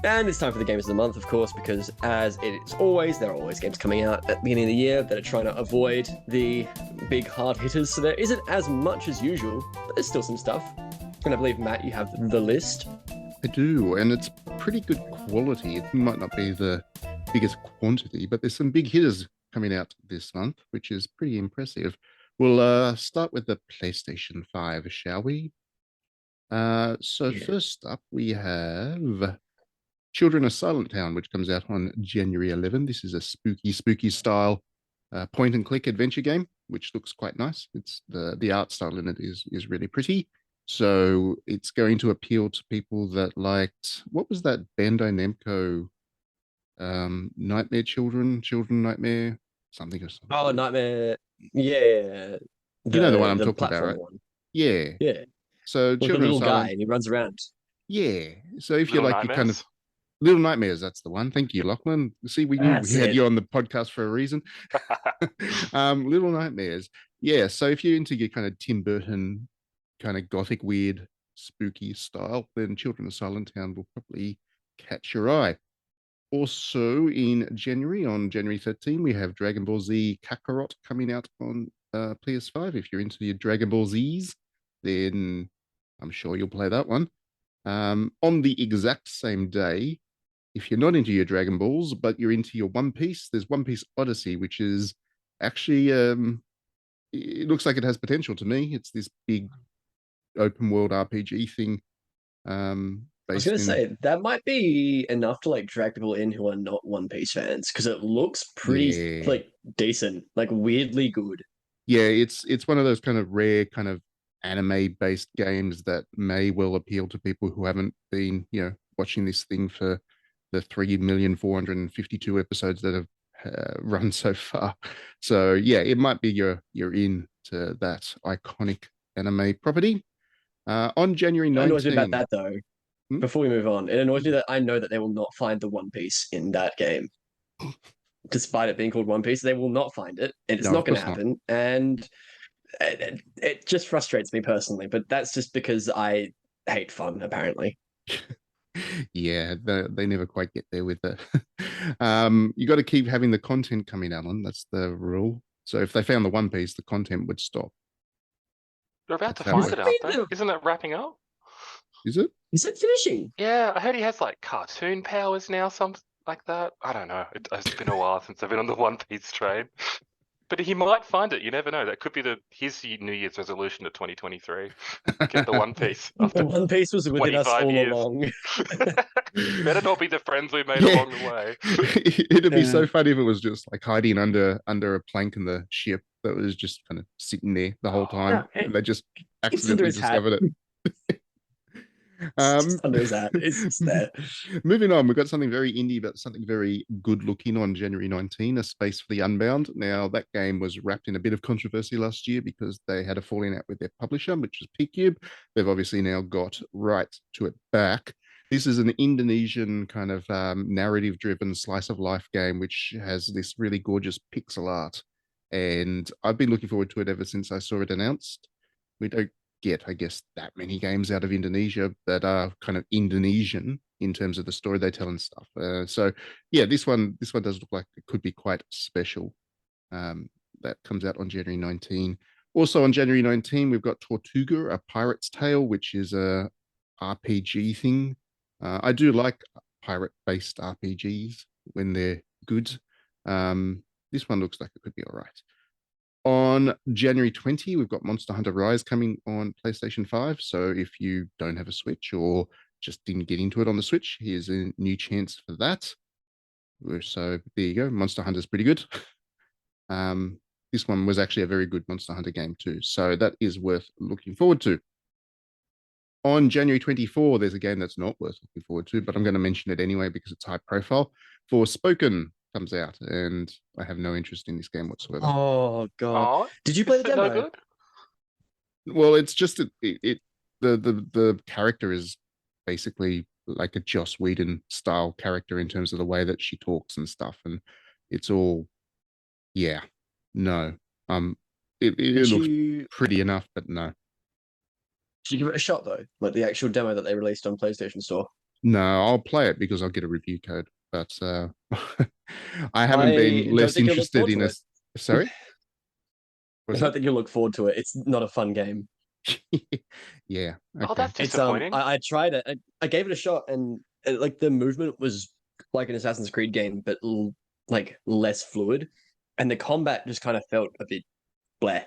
And it's time for the games of the month, of course, because as it is always, there are always games coming out at the beginning of the year that are trying to avoid the big hard hitters. So there isn't as much as usual, but there's still some stuff. And I believe, Matt, you have the list. I do, and it's pretty good quality. It might not be the biggest quantity, but there's some big hitters coming out this month, which is pretty impressive. We'll start with the PlayStation 5, shall we? First up, we have Children of Silent Town, which comes out on January 11. This is a spooky style point-and-click adventure game, which looks quite nice. It's the art style in it is really pretty. So it's going to appeal to people that liked, what was that Bandai Namco Nightmare Children Nightmare, something or something. Oh, Nightmare. Yeah. You know the one I'm talking about, platform right? one. Yeah. Yeah. So With the Children of little Silent, guy and he runs around. yeah. So if you Little like your kind of Nightmares. Little Nightmares, that's the one. Thank you, Lachlan. See, we knew That's we had it. you on the podcast for a reason. Little Nightmares. Yeah, so if you're into your kind of Tim Burton, kind of gothic, weird, spooky style, then Children of Silent Town will probably catch your eye. Also in January, on January 13, we have Dragon Ball Z Kakarot coming out on PS5. If you're into your Dragon Ball Zs, then I'm sure you'll play that one. On the exact same day, if you're not into your Dragon Balls, but you're into your One Piece, there's One Piece Odyssey, which is actually, it looks like it has potential to me. It's this big open world RPG thing. I was going to say, that might be enough to like drag people in who are not One Piece fans because it looks pretty Yeah. like decent, like weirdly good. Yeah, it's one of those kind of rare kind of anime based games that may well appeal to people who haven't been, watching this thing for the 3,452,000 episodes that have run so far. So yeah, it might be you're in to that iconic anime property. On January What annoys me 19. about that though, before we move on, it annoys me that I know that they will not find the One Piece in that game. Despite it being called One Piece, they will not find it, and it's No, not of going to course not. happen. And it just frustrates me personally, but that's just because I hate fun, apparently. Yeah, they never quite get there with it. You got to keep having the content coming out on. That's the rule. So if they found the One Piece, the content would stop. They're about to That's how find it it, aren't they? Isn't it wrapping up? Is it? Is it finishing? Yeah, I heard he has like cartoon powers now, something like that. I don't know. It's been a while since I've been on the One Piece train. But he might find it. You never know. That could be his New Year's resolution to 2023. Get the One Piece The after One Piece was within us 25 all years. along. Better not be the friends we made Yeah. along the way. It'd be so funny if it was just like hiding under a plank in the ship that was just kind of sitting there the whole time, Yeah, and they just it's under accidentally his hat. discovered it. It's just under his hat. It's just there. Moving on, we've got something very indie, but something very good looking on January 19, A Space for the Unbound. Now, that game was wrapped in a bit of controversy last year because they had a falling out with their publisher, which was PCube. They've obviously now got right to it back. This is an Indonesian kind of narrative-driven slice of life game, which has this really gorgeous pixel art. And I've been looking forward to it ever since I saw it announced. We don't get, I guess, that many games out of Indonesia that are kind of Indonesian in terms of the story they tell and stuff. So yeah, this one does look like it could be quite special. That comes out on January 19. Also on January 19, we've got Tortuga, A Pirate's Tale, which is a RPG thing. I do like pirate-based RPGs when they're good. This one looks like it could be all right. On January 20, we've got Monster Hunter Rise coming on PlayStation 5. So if you don't have a Switch or just didn't get into it on the Switch, here's a new chance for that. So there you go. Monster Hunter's pretty good. This one was actually a very good Monster Hunter game too. So that is worth looking forward to. On January 24, there's a game that's not worth looking forward to, but I'm going to mention it anyway because it's high profile. Forspoken comes out, and I have no interest in this game whatsoever. Oh god! Oh, Did you play the is it no demo? good? Well, it's just the character is basically like a Joss Whedon style character in terms of the way that she talks and stuff, and it's all, yeah, no. It looks pretty enough, but no. Did you give it a shot though? Like the actual demo that they released on PlayStation Store? No, I'll play it because I'll get a review code. But I haven't been I don't less think you'll look interested forward in to a. it. Sorry, I was don't that? think you'll look forward to it. It's not a fun game. Yeah. Oh, Okay. that's It's disappointing. I tried it. I gave it a shot, and like the movement was like an Assassin's Creed game, but like less fluid, and the combat just kind of felt a bit bleh.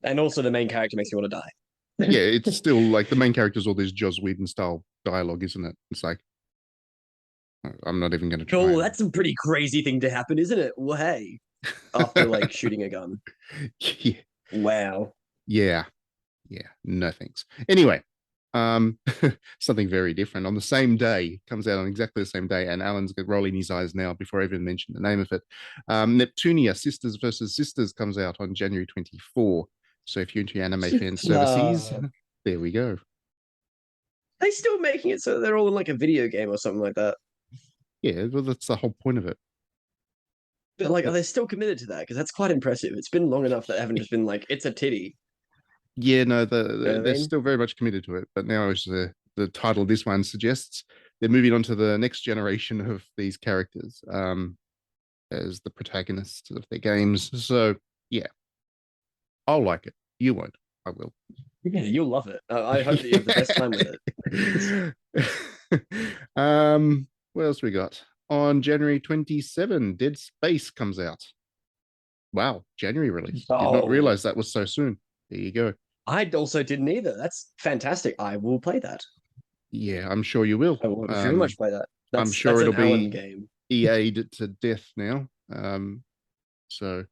And also, the main character makes me want to Yeah, die. it's still like the main character's all this Joss Whedon style dialogue, isn't it? It's like I'm not even going to try Cool. it. That's a pretty crazy thing to happen, isn't it? Well, hey, after like shooting a gun. Yeah, Wow. yeah, yeah. No thanks. Anyway, um, something very different. On the same day, comes out on exactly the same day, and Alan's rolling his eyes now before I even mention the name of it. Neptunia Sisters versus Sisters comes out on January 24. So if you're into anime fan services, there we go. They still making it so they're all in like a video game or something like that. Yeah, well, that's the whole point of it. But like, are they still committed to that? Because that's quite impressive. It's been long enough that they haven't just been like, it's a titty. Yeah, no, You know what I they're mean? still very much committed to it. But now, as the title of this one suggests, they're moving on to the next generation of these characters as the protagonists of their games. So, yeah, I'll like it. You won't. I will. Yeah, you'll love it. I hope that you have the best time with it. What else we got? On January 27, Dead Space comes out. Wow, January release. Did not Oh, realize that was so soon. There you go. I also didn't either. That's fantastic. I will play that. Yeah, I'm sure you will. I will very much play that. I'm That's sure an it'll Alan be game. EA'd to death now. So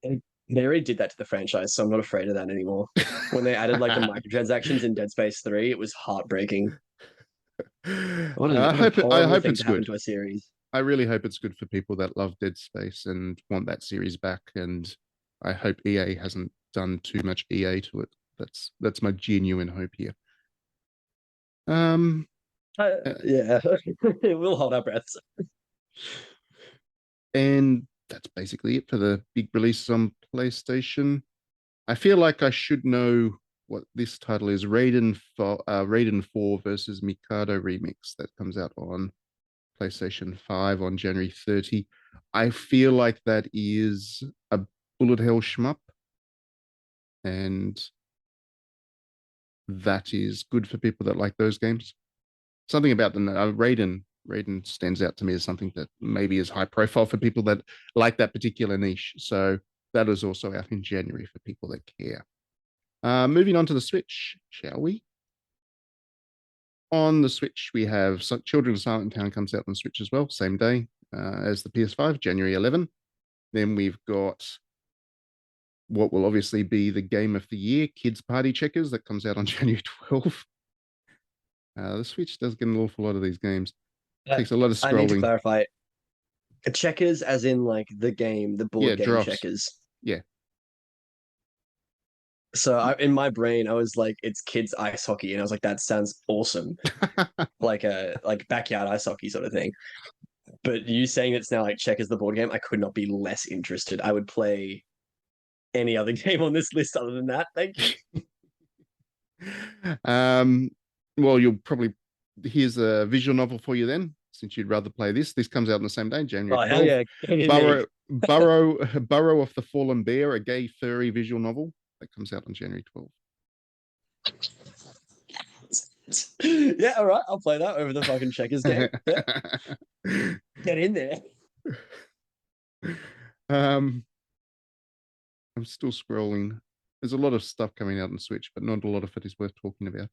They already did that to the franchise, so I'm not afraid of that anymore. When they added like the microtransactions in Dead Space 3, it was heartbreaking. I What a hope I horrible hope thing it's to happen good. to a series. I really hope it's good for people that love Dead Space and want that series back. And I hope EA hasn't done too much EA to it. That's my genuine hope here. Um, uh, Yeah, we'll hold our breaths. and that's basically it for the big release on PlayStation. I feel like I should know what this title is. Raiden 4 versus Mikado Remix that comes out on PlayStation 5 on January 30. I feel like that is a bullet hell shmup, and that is good for people that like those games. Something about the Raiden stands out to me as something that maybe is high profile for people that like that particular niche. So that is also out in January for people that care. Moving on to the Switch, shall we? On the Switch, we have Children of Silent Town comes out on Switch as well, same day as the PS5, January 11. Then we've got what will obviously be the game of the year, Kids Party Checkers, that comes out on January 12. The Switch does get an awful lot of these games. Takes a lot of I need to scrolling. clarify. Checkers, as in like the game, the board Yeah, game drafts. checkers. Yeah. So in my brain, I was like, it's kids ice hockey, and I was like, that sounds awesome, like a like backyard ice hockey sort of thing. But you saying it's now like checkers, the board game, I could not be less interested. I would play any other game on this list other than that. Thank you. um, well, you'll probably here's a visual novel for you then, since you'd rather play this. This comes out on the same day, January Oh hell 12. yeah! Give Burrow of the Fallen Bear, a gay furry visual novel that comes out on January 12. Yeah, all right. I'll play that over the fucking checkers game. Yeah, get in there. I'm still scrolling. There's a lot of stuff coming out on Switch, but not a lot of it is worth talking about.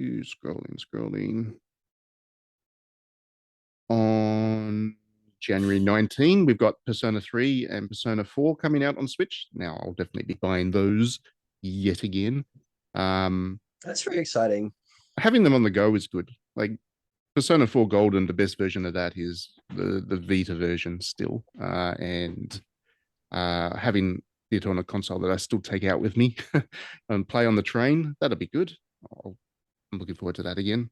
Scrolling. On January 19, we've got Persona 3 and Persona 4 coming out on Switch. Now, I'll definitely be buying those yet again. That's very exciting. Having them on the go is good. Like Persona 4 Golden, the best version of that is the Vita version still. And having it on a console that I still take out with me and play on the train, that'll be good. I'm looking forward to that again.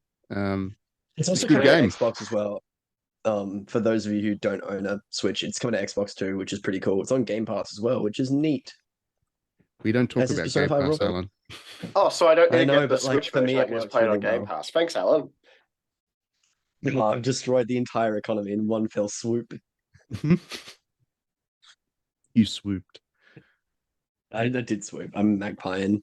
It's also a good coming to game. Xbox as well. For those of you who don't own a Switch, it's coming to Xbox too, which is pretty cool. It's on Game Pass as well, which is neat. We don't talk As is about Persona Game 5 Pass, Royal. Alan. Oh, so I don't need I to know, get the but like Switch for me, version. I it can just works play it really on Game well. Pass. Thanks, Alan. Oh, I've destroyed the entire economy in one fell swoop. You swooped. I did swoop. I'm magpieing.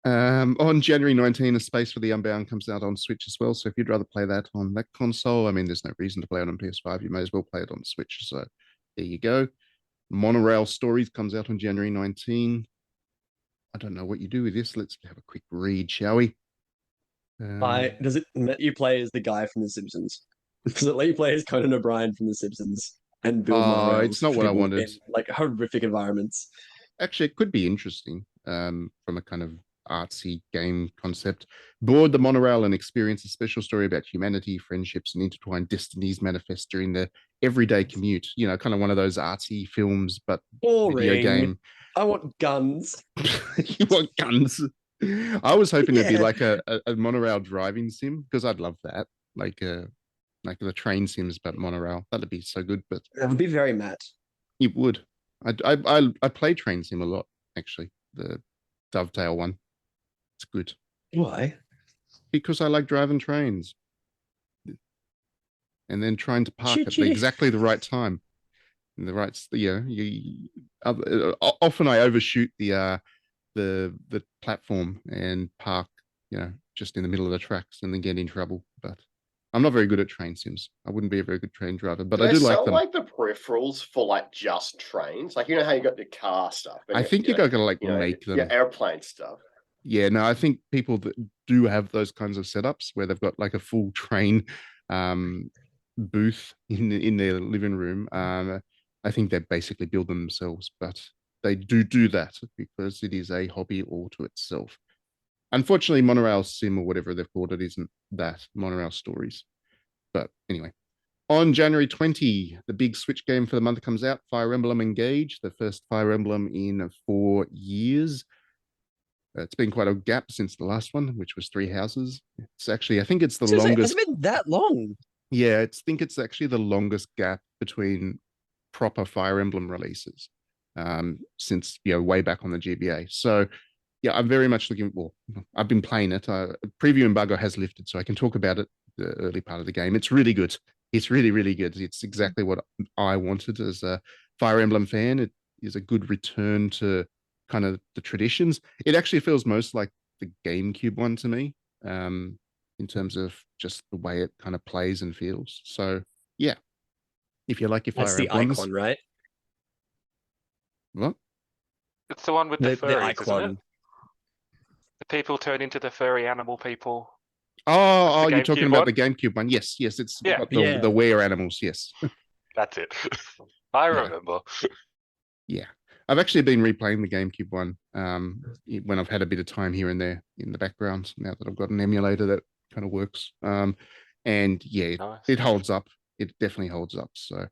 On January 19, A Space for the Unbound comes out on Switch as well. So if you'd rather play that on that console, I mean, there's no reason to play it on PS5. You may as well play it on Switch. So there you go. Monorail Stories comes out on January 19. I don't know what you do with this. Let's have a quick read, shall we? Does it let you play as the guy from The Simpsons? Does it let you play as Conan O'Brien from The Simpsons and build It's monorails not for what I people wanted. in like horrific environments? Actually, it could be interesting from a kind of artsy game concept. Board the monorail and experience a special story about humanity, friendships, and intertwined destinies manifest during the everyday commute. You know, kind of one of those artsy films, but video Boring. game. I want guns. You want guns? I was hoping it'd be Yeah. like a monorail driving sim because I'd love that. Like the train sims, but monorail. That'd be so good. But That would be very Matt. it would. I play train sim a lot actually. The Dovetail one. It's good Why? because I like driving trains and then trying to park at Choo-choo. exactly the right time. And the right, often I overshoot the platform and park, just in the middle of the tracks and then get in trouble. But I'm not very good at train sims. I wouldn't be a very good train driver, but Do I they do like sell them. like the peripherals for like just trains? Like, you know how you got the car stuff? I think you're going to like you know, make them. your airplane stuff. Yeah, no, I think people that do have those kinds of setups where they've got like a full train booth in their living room, I think they basically build them themselves. But they do that because it is a hobby all to itself. Unfortunately, Monorail Sim or whatever they've called it isn't that. Monorail Stories. But anyway, on January 20, the big Switch game for the month comes out, Fire Emblem Engage, the first Fire Emblem in 4 years. It's been quite a gap since the last one, which was Three Houses. It's actually, I think it's the longest. Has it been that long? Yeah, I think it's actually the longest gap between proper Fire Emblem releases since way back on the GBA. So yeah, I'm very much looking. Well, I've been playing it. Preview embargo has lifted, so I can talk about it the early part of the game. It's really good. It's really, really good. It's exactly what I wanted as a Fire Emblem fan. It is a good return to kind of the traditions. It actually feels most like the GameCube one to me, in terms of just the way it kind of plays and feels. So yeah, if you like your That's Fire the Emblems, icon, right? what? It's the one with the The furries, isn't it? icon. The people turn into the furry animal people. Oh, The you're talking GameCube about one? the GameCube one. Yes, it's Yeah. got Yeah. the were animals. Yes. That's it. I Yeah. remember. Yeah. I've actually been replaying the GameCube one when I've had a bit of time here and there in the background now that I've got an emulator that kind of works. And yeah, Nice. it holds up. It definitely holds up. So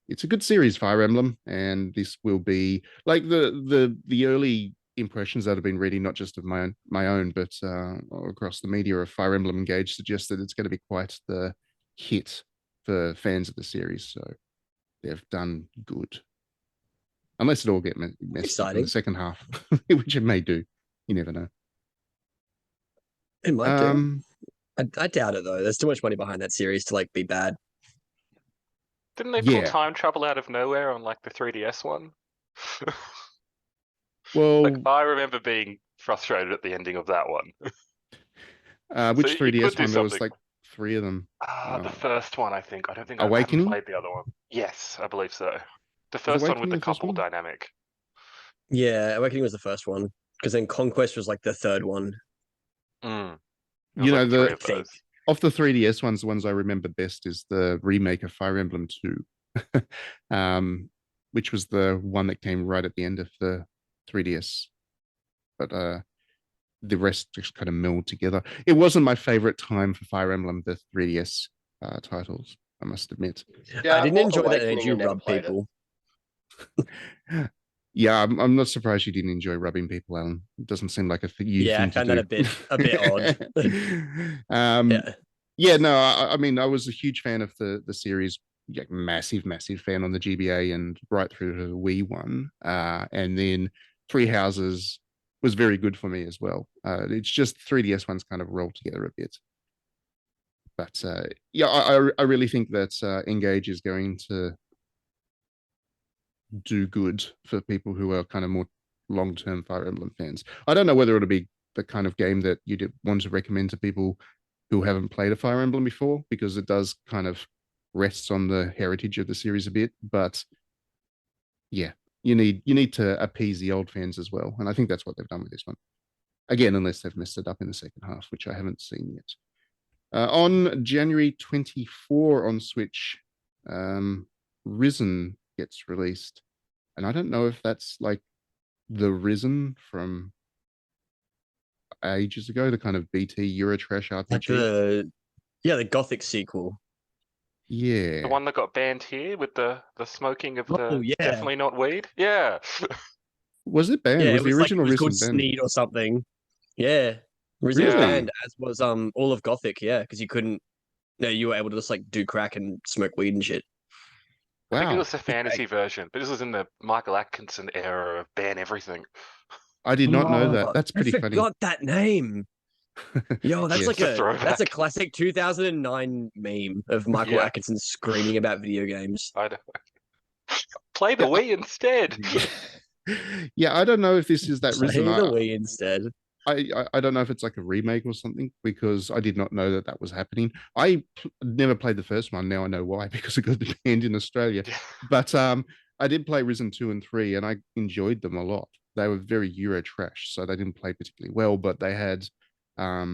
it's a good series, Fire Emblem, and this will be like the early impressions that I've been reading, not just of my own, but across the media of Fire Emblem Engage, suggest that it's going to be quite the hit for fans of the series. So they've done good. Unless it all get messed up in the second half, which it may do. You never know. It might do. I doubt it though. There's too much money behind that series to like be bad. Didn't they pull time travel out of nowhere on like the 3DS one? Well, like I remember being frustrated at the ending of that one. Which So 3DS one? There was like 3 of them. The first one, I think. I don't think Awakening? I haven't played the other one. Yes, I believe so. The first one with the couple dynamic. Yeah, Awakening was the first one, because then Conquest was like the third one. You know, of the 3DS ones, the ones I remember best is the remake of Fire Emblem 2, which was the one that came right at the end of the 3DS. But the rest just kind of meld together. It wasn't my favorite time for Fire Emblem, the 3DS titles, I must admit. Yeah, I didn't enjoy that energy you rub people. Yeah, I'm not surprised you didn't enjoy rubbing people, Alan. It doesn't seem like a thing you I found that a bit odd. Yeah, no, I mean, I was a huge fan of the series, massive fan on the GBA and right through to the Wii one. And then Three Houses was very good for me as well. It's just 3DS ones kind of roll together a bit. But yeah, I really think that Engage is going to do good for people who are kind of more long-term Fire Emblem fans. I don't know whether it'll be the kind of game that you'd want to recommend to people who haven't played a Fire Emblem before, because it does kind of rests on the heritage of the series a bit. But yeah, you need to appease the old fans as well, and I think that's what they've done with this one. Again, unless they've messed it up in the second half, which I haven't seen yet. On January 24 on Switch, Risen gets released. And I don't know if that's like the Risen from ages ago, the kind of BT Eurotrash RPG. Like the Gothic sequel. Yeah. The one that got banned here with the smoking of Oh, the yeah. definitely not weed. Yeah. Was it banned? Yeah, was it the was original like, it was called Risen banned? Sneed or something. Yeah. Risen was Really? banned, as was all of Gothic, yeah, because you couldn't. No, you were able to just like do crack and smoke weed and shit. I think it Wow. was the fantasy version, but this was in the Michael Atkinson era of ban everything. I did not know that. Oh, That's pretty I funny. forgot that name. Yo, that's Yes. like It's a that's throwback. a classic 2009 meme of Michael Yeah. Atkinson screaming about video games. I don't... Play the Wii instead. Yeah, I don't know if this is that Play Risen. the Wii instead. I don't know if it's like a remake or something, because I did not know that that was happening. Never played the first one. Now I know why, because it got banned in Australia. But I did play Risen 2 and 3, and I enjoyed them a lot. They were very Euro trash, so they didn't play particularly well, but they had a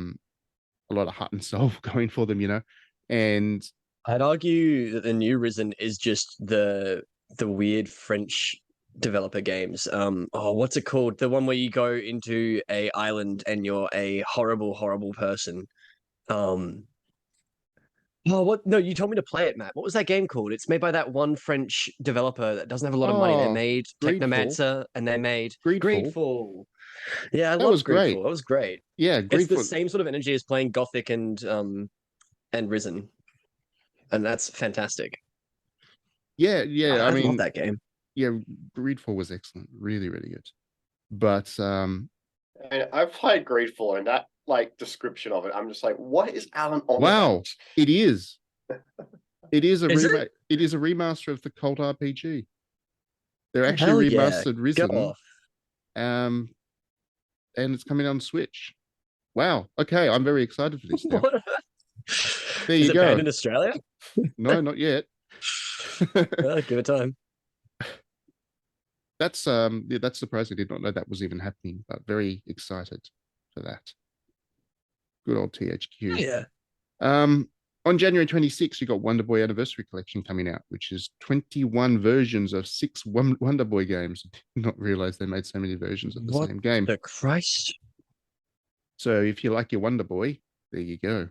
lot of heart and soul going for them, you know. And I'd argue that the new Risen is just the weird French developer games. What's it called? The one where you go into a island and you're a horrible, horrible person. What? No, you told me to play it, Matt. What was that game called? It's made by that one French developer that doesn't have a lot of money. They made Greedfall. Technomancer, and they made Greedfall. Yeah, I That love was great. Greedfall. That was great. yeah, It's the Greedfall. same sort of energy as playing Gothic and Risen, and that's fantastic. Yeah, I I mean, love that game. yeah, Greedfall was excellent, really, really good. But And I've played Greedfall, and that like description of it, I'm just like, what is Alan on wow, about? it is. It is a Is it? remake. It is a remaster of the Cult RPG. They're Hell actually yeah, remastered go Risen, off. and it's coming on Switch. Wow. Okay, I'm very excited for this now. What? There Is you it go. banned in Australia? No, not yet. Give it time. That's surprising. I did not know that was even happening, but very excited for that. Good old THQ. Yeah. On January 26th, you got Wonder Boy Anniversary Collection coming out, which is 21 versions of 6 Wonder Boy games. I did not realize they made so many versions of the What same game. the Christ? So if you like your Wonder Boy, there you go.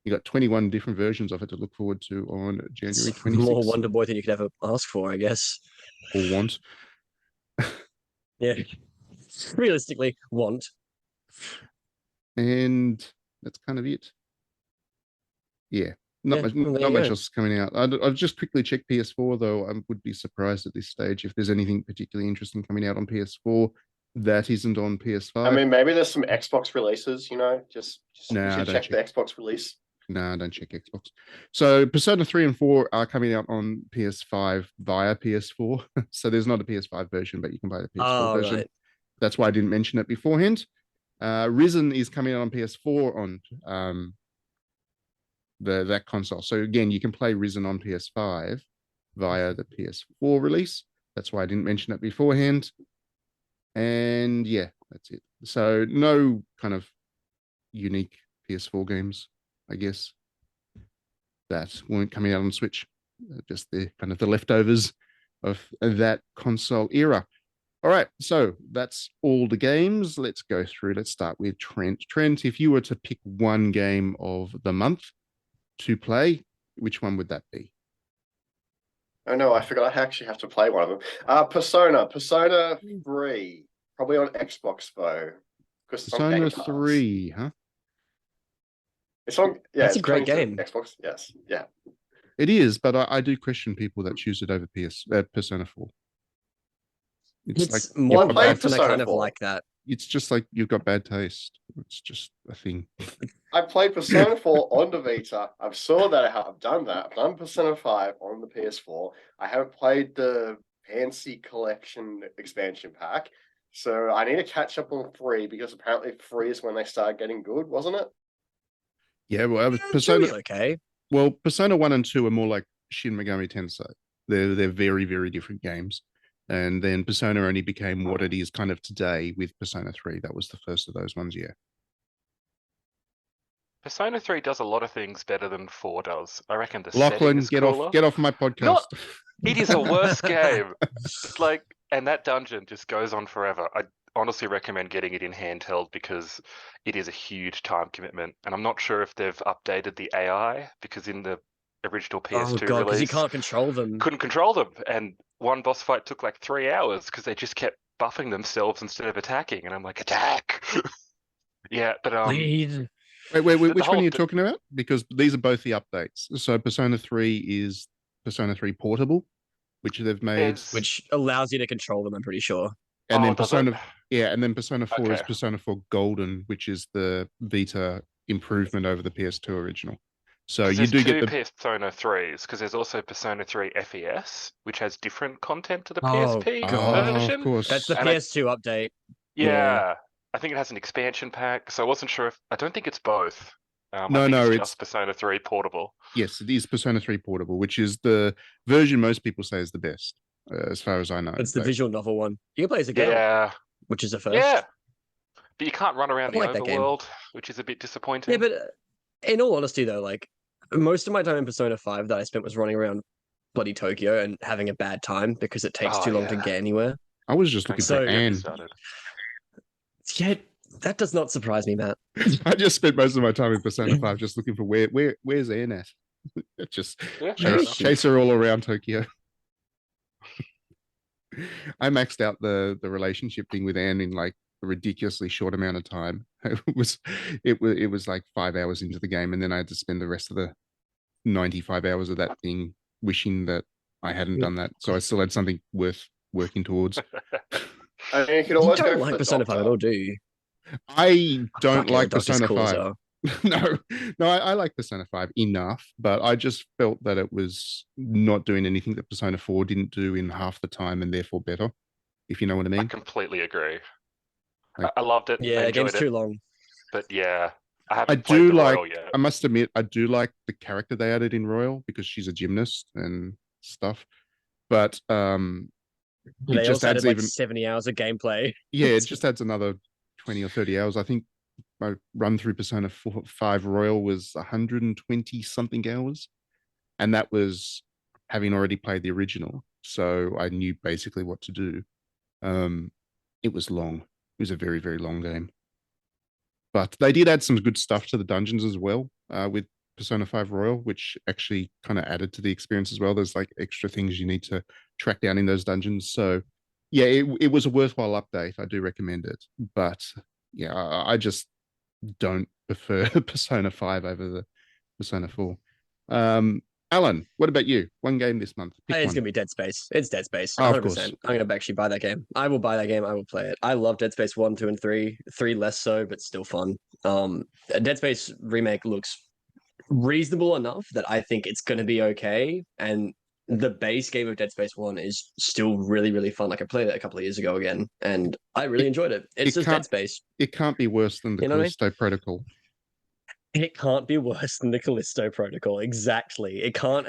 You got 21 different versions of it to look forward to on January 26th. More Wonder Boy than you could ever ask for, I guess. Or want. Yeah. Realistically, want. And that's kind of it. Yeah. Not Yeah, well, there not you much go. else is coming out. I've just quickly checked PS4, though. I would be surprised at this stage if there's anything particularly interesting coming out on PS4 that isn't on PS5. I mean, maybe there's some Xbox releases, you know, just Nah, you should don't check the Xbox release. Nah, don't check Xbox. So Persona 3 and 4 are coming out on PS5 via PS4. So there's not a PS5 version, but you can buy the PS4 version. Right. That's why I didn't mention it beforehand. Risen is coming out on PS4 on that console. So again, you can play Risen on PS5 via the PS4 release. That's why I didn't mention it beforehand. And yeah, that's it. So no kind of unique PS4 games, I guess, that weren't coming out on Switch. Just the kind of the leftovers of that console era. All right, so that's all the games. Let's go through. Let's start with Trent. Trent, if you were to pick one game of the month to play, which one would that be? Oh no, I forgot I actually have to play one of them. Persona 3, probably on Xbox though. Because Persona 3, huh? It's on. Yeah, That's a it's great coming to game. Xbox. Yes, yeah. It is, but I do question people that choose it over Persona 4. It's like, more I played buff, and I Persona kind of 4. like that. it's just like you've got bad taste. It's just a thing. I played Persona 4 on the Vita. I've saw that I've done that. I've done Persona 5 on the PS4. I haven't played the Fancy Collection expansion pack. So I need to catch up on 3 because apparently 3 is when they started getting good, wasn't it? Yeah, well, Persona okay. Well, Persona 1 and 2 are more like Shin Megami Tensei. They're very, very different games. And then Persona only became what it is kind of today with Persona 3. That was the first of those ones, yeah. Persona 3 does a lot of things better than 4 does. I reckon the Lachlan, setting is cooler. get off my podcast. Not, it is a worse game. It's like, and that dungeon just goes on forever. I honestly recommend getting it in handheld because it is a huge time commitment. And I'm not sure if they've updated the AI because in the original PS2 God, because you release, can't control them. couldn't control them. And one boss fight took like 3 hours because they just kept buffing themselves instead of attacking. And I'm like, attack! Yeah, but Please. Wait, the which one whole are you th- talking about? Because these are both the updates. So Persona 3 is Persona 3 Portable, which they've made. there's- Which allows you to control them, I'm pretty sure. And then does it? Persona, yeah, and then Persona 4 is Okay. Persona 4 Golden, which is the Vita improvement over the PS2 original. So you There's do two get the Persona 3s because there's also Persona 3 FES, which has different content to the Oh, PSP God. version. of course. That's the And I- PS2 update. Yeah, I think it has an expansion pack, so I wasn't sure if I don't think it's both. No, I think no, it's it's- just Persona 3 Portable. Yes, it is Persona 3 Portable, which is the version most people say is the best, as far as I know. It's the Like, visual novel one. You can play as a girl, Yeah, which is a first. yeah, but you can't run around I the like that game. overworld, which is a bit disappointing. Yeah, but in all honesty, though, like most of my time in Persona 5 that I spent was running around bloody Tokyo and having a bad time because it takes Oh, too long to yeah. get anywhere. I was just looking So- for Don't get me Anne. started. Yeah, that does not surprise me, Matt. I just spent most of my time in Persona 5 just looking for where's Anne at? Just Yeah, fair Where is enough. she? chase her all around Tokyo. I maxed out the relationship thing with Anne in like a ridiculously short amount of time. It was like 5 hours into the game, and then I had to spend the rest of the 95 hours of that thing wishing that I hadn't done that. So I still had something worth working towards. I mean, you could You always go don't for like the Persona 5 at doctor. all, do you? I don't Fuck it, like the Doctor's Persona cool as 5. hell. No, I like Persona 5 enough, but I just felt that it was not doing anything that Persona 4 didn't do in half the time and therefore better, if you know what I I mean. completely agree. Like- I loved it. I Yeah, the enjoyed game's it, too long. but yeah, I I haven't played do the like, Royal yet. I must admit, I do like the character they added in Royal because she's a gymnast and stuff. But it They just also adds added like even 70 hours of gameplay. yeah, it just adds another 20 or 30 hours. I think my run through Persona 5 Royal was 120 something hours. And that was having already played the original. So I knew basically what to do. It was long. It was a very, very long game. But they did add some good stuff to the dungeons as well with Persona 5 Royal, which actually kind of added to the experience as well. There's like extra things you need to track down in those dungeons. So yeah, it was a worthwhile update. I do recommend it. But yeah, I just don't prefer Persona 5 over the Persona 4. Alan, what about you? One game this month. Pick It's one. gonna be Dead Space. It's Dead Space. Oh, of 100%. course. I'm gonna actually buy that game. I will buy that game. I will play it. I love Dead Space 1, 2, and 3. 3 less so, but still fun. Dead Space remake looks reasonable enough that I think it's gonna be okay. And the base game of Dead Space 1 is still really, really fun. Like I played it a couple of years ago again, and I really enjoyed it. It's just can't- Dead Space. It can't be worse than the You know what I mean? Callisto Protocol. It can't be worse than the Callisto Protocol. Exactly. It can't.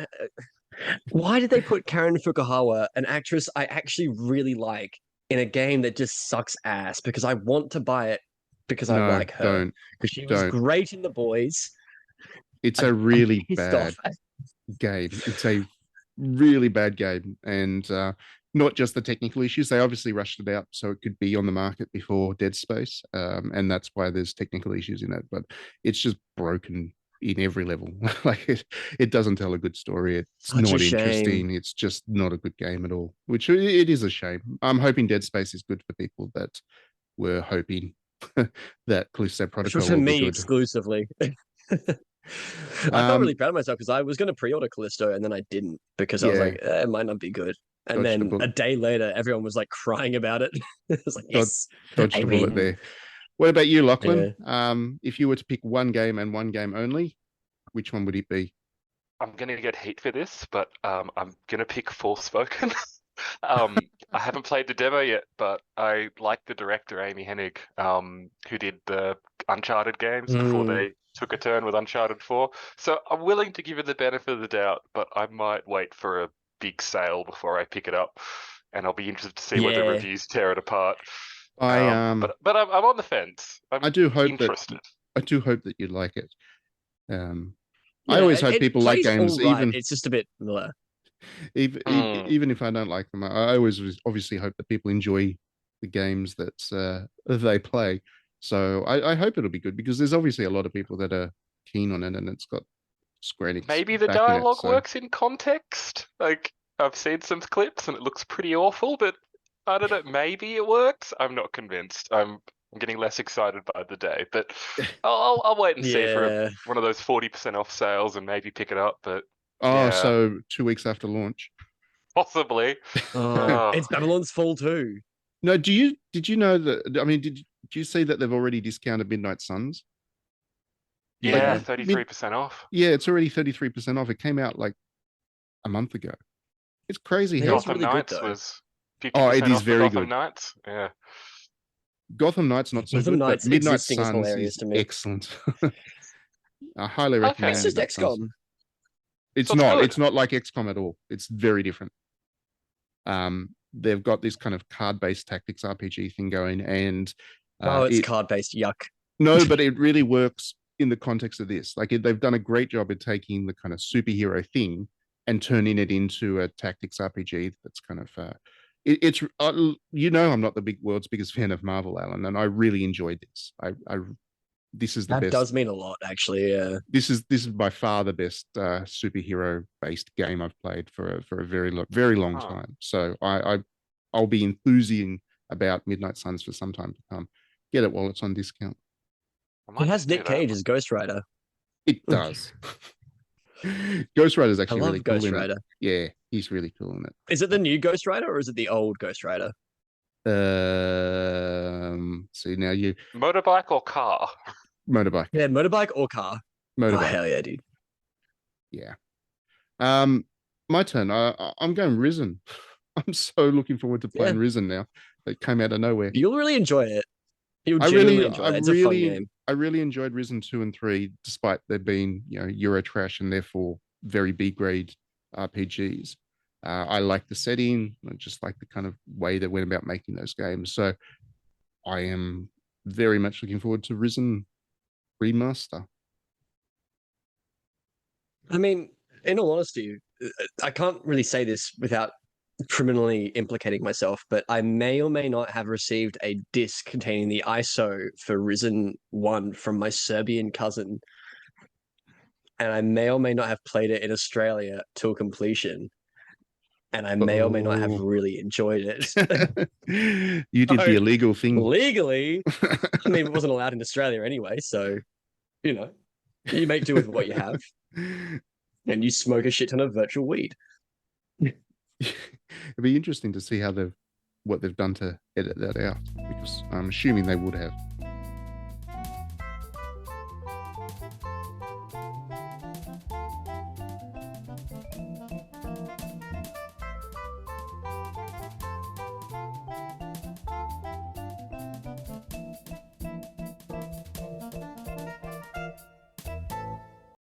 Why did they put Karen Fukuhara, an actress I actually really like, in a game that just sucks ass? Because I want to buy it because I No, like her. don't. Because she was don't. great in The Boys. It's I'm a really pissed bad off. game. It's a really bad game. And not just the technical issues. They obviously rushed it out so it could be on the market before Dead Space. And that's why there's technical issues in it. But it's just broken in every level. Like it doesn't tell a good story. It's Such a not shame. interesting. It's just not a good game at all, which it is a shame. I'm hoping Dead Space is good for people that were hoping that Callisto Protocol For will be me good. exclusively. I felt really proud of myself because I was going to pre-order Callisto and then I didn't because I was Yeah. like, it might not be good. And Dodged a then bullet. a day later, everyone was like crying about it. It was like, yes, Dodged I a bullet win. there. What about you, Lachlan? If you were to pick one game and one game only, which one would it be? I'm gonna get heat for this, but I'm gonna pick Forspoken. I haven't played the demo yet, but I like the director Amy Hennig, who did the Uncharted games before they took a turn with Uncharted 4. So I'm willing to give it the benefit of the doubt, but I might wait for a big sale before I pick it up, and I'll be interested to see whether Yeah. reviews tear it apart. I But I'm on the fence. I do hope interested. that you like it. I Yeah, always hope it people like plays games, all right. even It's just a bit. Bleh. even if I don't like them. I always obviously hope that people enjoy the games that they play. So I hope it'll be good, because there's obviously a lot of people that are keen on it, and it's got Square Enix Maybe the backing it, dialogue so- works in context. Like, I've seen some clips and it looks pretty awful, but I don't know. Maybe it works. I'm not convinced. I'm getting less excited by the day, but I'll wait and see for one of those 40% off sales and maybe pick it up. But so 2 weeks after launch. possibly. It's Babylon's Fall too. No, did you know that? I mean, did you see that they've already discounted Midnight Suns? Yeah, Like, 33% off. Yeah, it's already 33% off. It came out like a month ago. It's crazy It how is Gotham really good, Knights though. was 50% Oh, it is off for very Gotham good. Knights. Yeah. Gotham Knights not so Gotham good, Knights but Midnight existing is Suns hilarious is to me. excellent. I highly Okay. recommend It's just Midnight Suns. XCOM. It's So it's not. good. It's not like XCOM at all. It's very different. They've got this kind of card-based tactics RPG thing going, and It's card-based. Yuck. no, but it really works in the context of this. Like they've done a great job at taking the kind of superhero thing and turning it into a tactics RPG that's kind of it's I'm not the world's biggest fan of Marvel, Alan, and I really enjoyed this. This is the That best. does mean a lot, actually. Yeah. This is by far the best superhero based game I've played for a very long time. So I'll be enthusing about Midnight Suns for some time to come. Get it while it's on discount. It has Nick Cage as Ghost Rider. It does. Ghost Rider is I actually love really cool Ghost in Rider. it. Yeah, he's really cool in it. Is it the new Ghost Rider or is it the old Ghost Rider? See now you Motorbike or car? motorbike. Yeah, motorbike or car. Motorbike. Oh, hell yeah, dude. Yeah. My turn. I'm going Risen. I'm so looking forward to playing Risen now. It came out of nowhere. You'll really enjoy it. You'll genuinely enjoy it. It's a fun game. I really enjoyed Risen 2 and 3, despite there being, Euro trash and therefore very B grade RPGs. I like the setting. I just like the kind of way they went about making those games. So I am very much looking forward to Risen Remaster. I mean, in all honesty, I can't really say this without criminally implicating myself, but I may or may not have received a disc containing the ISO for Risen 1 from my Serbian cousin. And I may or may not have played it in Australia till completion. And I may or may not have really enjoyed it. You did the illegal thing. Legally, I mean, it wasn't allowed in Australia anyway, so, you make do with what you have. And you smoke a shit ton of virtual weed. It'd be interesting to see what they've done to edit that out, because I'm assuming they would have.